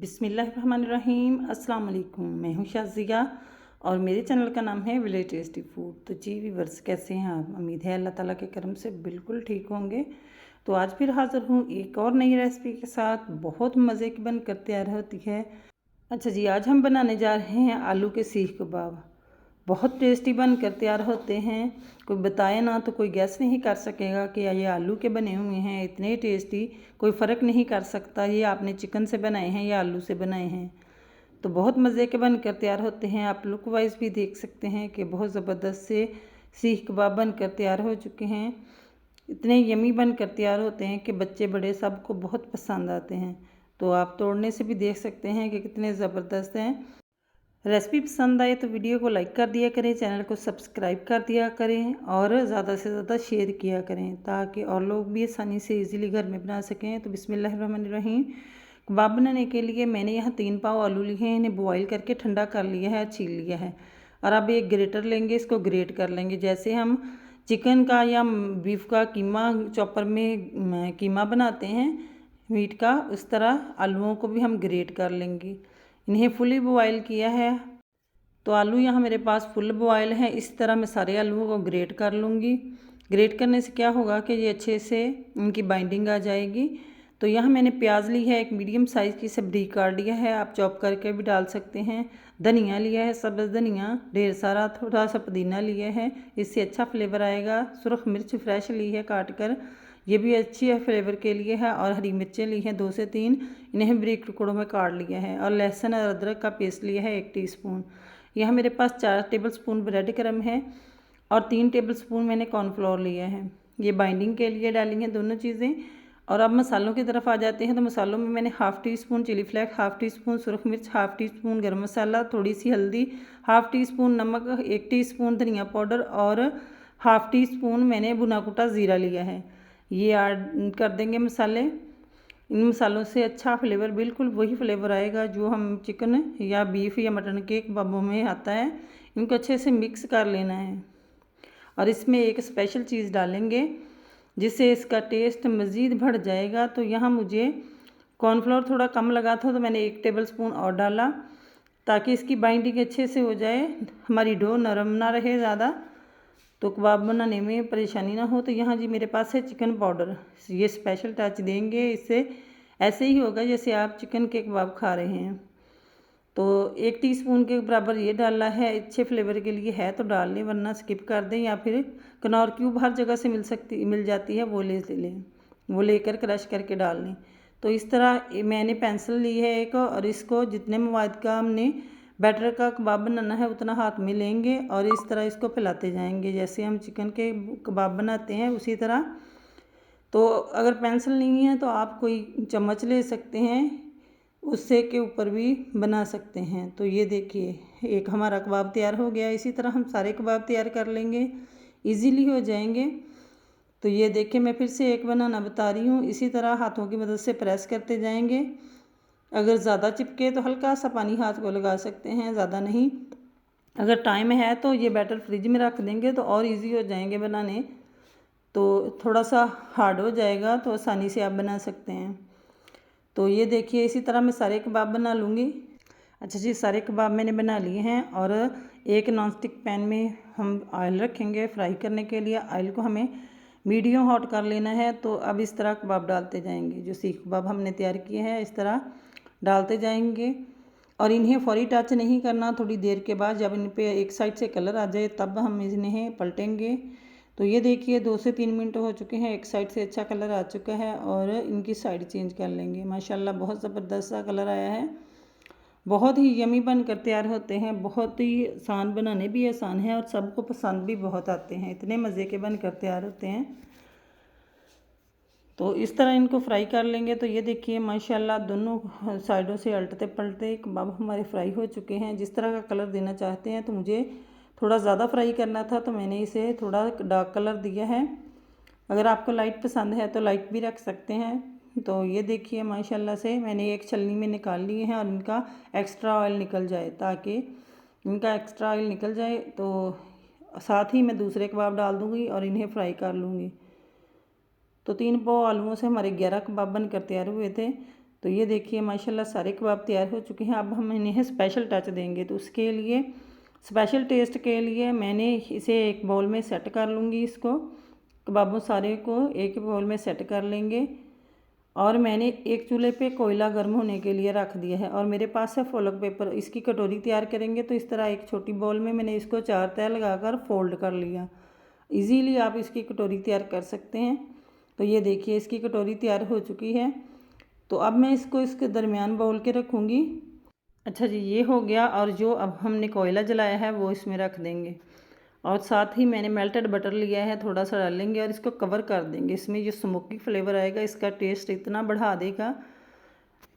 बिस्मिल्लाहिर्रहमानिर्रहीम अस्सलाम वालेकुम। मैं हूं शाज़िया और मेरे चैनल का नाम है विलेज टेस्टी फूड। तो जी व्यूअर्स, कैसे हैं आप? उम्मीद है अल्लाह ताला के करम से बिल्कुल ठीक होंगे। तो आज फिर हाज़िर हूं एक और नई रेसिपी के साथ, बहुत मज़े की बन कर तैयार होती है। अच्छा जी, आज हम बनाने जा रहे हैं आलू के सीख कबाब। बहुत टेस्टी बन कर तैयार होते हैं। कोई बताए ना तो कोई गैस नहीं कर सकेगा कि ये आलू के बने हुए हैं। इतने टेस्टी, कोई फ़र्क नहीं कर सकता ये आपने चिकन से बनाए हैं या आलू से बनाए हैं। तो बहुत मज़े के बन कर तैयार होते हैं। आप लुक वाइज भी देख सकते हैं कि बहुत ज़बरदस्त से सीख कबाब बन कर तैयार हो चुके हैं। इतने यमी बन कर तैयार होते हैं कि बच्चे बड़े सबको बहुत पसंद आते हैं। तो आप तोड़ने से भी देख सकते हैं कि कितने ज़बरदस्त हैं। रेसिपी पसंद आए तो वीडियो को लाइक कर दिया करें, चैनल को सब्सक्राइब कर दिया करें और ज़्यादा से ज़्यादा शेयर किया करें ताकि और लोग भी आसानी से इजीली घर में बना सकें। तो बिस्मिल्लाहिर्रहमानिर्रहीम। कबाब बनाने के लिए मैंने यहाँ 3 पाव आलू लिए हैं। इन्हें बॉईल करके ठंडा कर लिया है, छील लिया है। और अब एक ग्रेटर लेंगे, इसको ग्रेट कर लेंगे। जैसे हम चिकन का या बीफ का कीमा चॉपर में कीमा बनाते हैं मीट का, उस तरह आलूओं को भी हम ग्रेट कर लेंगे। इन्हें फुली बॉयल किया है। तो आलू यहाँ मेरे पास फुल बॉयल है। इस तरह मैं सारे आलूओं को ग्रेट कर लूँगी। ग्रेट करने से क्या होगा कि ये अच्छे से इनकी बाइंडिंग आ जाएगी। तो यहाँ मैंने प्याज ली है, एक मीडियम साइज़ की, सब बारीक काट लिया है। आप चॉप करके भी डाल सकते हैं। धनिया लिया है, सब्ज़ धनिया ढेर सारा, थोड़ा सा पुदीना लिया है, इससे अच्छा फ्लेवर आएगा। सुरख मिर्च फ्रेश ली है काट कर, ये भी अच्छी है फ्लेवर के लिए है। और हरी मिर्चें ली हैं 2 से 3, इन्हें बारीक टुकड़ों में काट लिया है। और लहसुन और अदरक का पेस्ट लिया है 1 टीस्पून। यहाँ मेरे पास 4 टेबलस्पून ब्रेड क्रम्ब है और 3 टेबलस्पून मैंने कॉर्नफ्लोर लिया है। ये बाइंडिंग के लिए डाली हैं दोनों चीज़ें। और अब मसालों की तरफ आ जाते हैं। तो मसालों में मैंने half teaspoon chilli flakes, half teaspoon सुरख मिर्च, हाफ़ टी स्पून गर्म मसाला, थोड़ी सी हल्दी, हाफ़ टी स्पून नमक, 1 टीस्पून धनिया पाउडर और हाफ़ टी स्पून मैंने भुना कुटा ज़ीरा लिया है। ये ऐड कर देंगे मसाले। इन मसालों से अच्छा फ्लेवर, बिल्कुल वही फ्लेवर आएगा जो हम चिकन या बीफ या मटन के कबाबों में आता है। इनको अच्छे से मिक्स कर लेना है। और इसमें एक स्पेशल चीज़ डालेंगे जिससे इसका टेस्ट मज़ीद बढ़ जाएगा। तो यहाँ मुझे कॉर्नफ्लोर थोड़ा कम लगा था तो मैंने 1 टेबलस्पून और डाला ताकि इसकी बाइंडिंग अच्छे से हो जाए, हमारी डो नरम ना रहे ज़्यादा, तो कबाब बनाने में परेशानी ना हो। तो यहाँ जी मेरे पास है चिकन पाउडर, ये स्पेशल टच देंगे। इससे ऐसे ही होगा जैसे आप चिकन के कबाब खा रहे हैं। तो 1 टीस्पून के बराबर ये डाला है। अच्छे फ्लेवर के लिए है तो डाल लें, वरना स्किप कर दें। या फिर कनौर क्यूब हर जगह से मिल जाती है, वो ले लें, वो लेकर क्रश करके डाल लें। तो इस तरह मैंने पेंसिल ली है एक, और इसको जितने मवाद का हमने बैटर का कबाब बनाना है उतना हाथ में लेंगे और इस तरह इसको फैलाते जाएंगे जैसे हम चिकन के कबाब बनाते हैं उसी तरह। तो अगर पेंसिल नहीं है तो आप कोई चम्मच ले सकते हैं, उससे के ऊपर भी बना सकते हैं। तो ये देखिए एक हमारा कबाब तैयार हो गया। इसी तरह हम सारे कबाब तैयार कर लेंगे, इजीली हो जाएंगे। तो ये देखिए मैं फिर से एक बनाना बता रही हूँ। इसी तरह हाथों की मदद से प्रेस करते जाएंगे। अगर ज़्यादा चिपके तो हल्का सा पानी हाथ को लगा सकते हैं, ज़्यादा नहीं। अगर टाइम है तो ये बैटर फ्रिज में रख देंगे तो और इजी हो जाएंगे बनाने। तो थोड़ा सा हार्ड हो जाएगा तो आसानी से आप बना सकते हैं। तो ये देखिए इसी तरह मैं सारे कबाब बना लूँगी। अच्छा जी, सारे कबाब मैंने बना लिए हैं। और एक नॉन स्टिक पैन में हम ऑयल रखेंगे फ्राई करने के लिए। ऑयल को हमें मीडियम हॉट कर लेना है। तो अब इस तरह कबाब डालते जाएंगे, जो सीख कबाब हमने तैयार किए हैं इस तरह डालते जाएंगे। और इन्हें फौरी टच नहीं करना, थोड़ी देर के बाद जब इन पे एक साइड से कलर आ जाए तब हम इन्हें पलटेंगे। तो ये देखिए 2 से 3 मिनट हो चुके हैं, एक साइड से अच्छा कलर आ चुका है और इनकी साइड चेंज कर लेंगे। माशाल्लाह बहुत ज़बरदस्त सा कलर आया है। बहुत ही यमी बन कर तैयार होते हैं। बहुत ही आसान, बनाने भी आसान है और सबको पसंद भी बहुत आते हैं। इतने मज़े के बन कर तैयार होते हैं। तो इस तरह इनको फ्राई कर लेंगे। तो ये देखिए माशाल्लाह दोनों साइडों से अलटते पलटते कबाब हमारे फ्राई हो चुके हैं। जिस तरह का कलर देना चाहते हैं, तो मुझे थोड़ा ज़्यादा फ्राई करना था तो मैंने इसे थोड़ा डार्क कलर दिया है। अगर आपको लाइट पसंद है तो लाइट भी रख सकते हैं। तो ये देखिए माशाल्लाह से मैंने एक छलनी में निकाल लिए हैं और इनका एक्स्ट्रा ऑयल निकल जाए, ताकि इनका एक्स्ट्रा ऑयल निकल जाए। तो साथ ही मैं दूसरे कबाब डाल दूँगी और इन्हें फ्राई कर लूँगी। तो 3 पाव आलूओं से हमारे 11 कबाब बन कर तैयार हुए थे। तो ये देखिए माशाल्लाह सारे कबाब तैयार हो चुके हैं। अब हम इन्हें स्पेशल टच देंगे, तो उसके लिए स्पेशल टेस्ट के लिए मैंने इसे एक बाउल में सेट कर लूँगी। इसको कबाबों सारे को एक बाउल में सेट कर लेंगे। और मैंने एक चूल्हे पे कोयला गर्म होने के लिए रख दिया है और मेरे पास है फॉइल पेपर। इसकी कटोरी तैयार करेंगे तो इस तरह एक छोटी बाउल में मैंने इसको 4 तह लगाकर फोल्ड कर लिया। इजीली आप इसकी कटोरी तैयार कर सकते हैं। तो ये देखिए इसकी कटोरी तैयार हो चुकी है। तो अब मैं इसको इसके दरमियान बाउल के रखूँगी। अच्छा जी, ये हो गया। और जो अब हमने कोयला जलाया है वो इसमें रख देंगे और साथ ही मैंने मेल्टेड बटर लिया है, थोड़ा सा डालेंगे और इसको कवर कर देंगे। इसमें जो स्मोकी फ्लेवर आएगा इसका टेस्ट इतना बढ़ा देगा,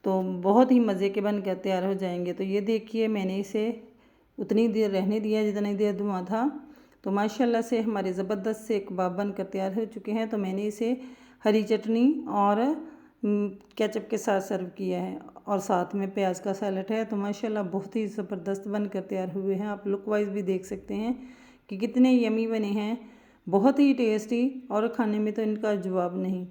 तो बहुत ही मज़े के बनकर तैयार हो जाएंगे। तो ये देखिए मैंने इसे उतनी देर रहने दिया जितनी देर धुआं था। तो माशाल्लाह से हमारे ज़बरदस्त से कबाब बनकर तैयार हो चुके हैं। तो मैंने इसे हरी चटनी और केचप के साथ सर्व किया है और साथ में प्याज का सैलेड है। तो माशाल्लाह बहुत ही ज़बरदस्त बनकर तैयार हुए हैं। आप लुक वाइज भी देख सकते हैं कि कितने यमी बने हैं, बहुत ही टेस्टी, और खाने में तो इनका जवाब नहीं,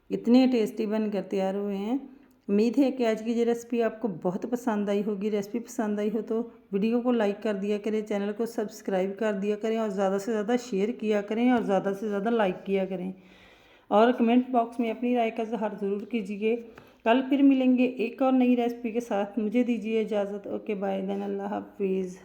इतने टेस्टी बनकर तैयार हुए हैं। उम्मीद है कि आज की ये रेसिपी आपको बहुत पसंद आई होगी। रेसिपी पसंद आई हो तो वीडियो को लाइक कर दिया करें, चैनल को सब्सक्राइब कर दिया करें और ज़्यादा से ज़्यादा शेयर किया करें और ज़्यादा से ज़्यादा लाइक किया करें और कमेंट बॉक्स में अपनी राय का इज़हार ज़रूर कीजिए। कल फिर मिलेंगे एक और नई रेसिपी के साथ। मुझे दीजिए इजाज़त। ओके बाय देन, अल्लाह हाफिज़।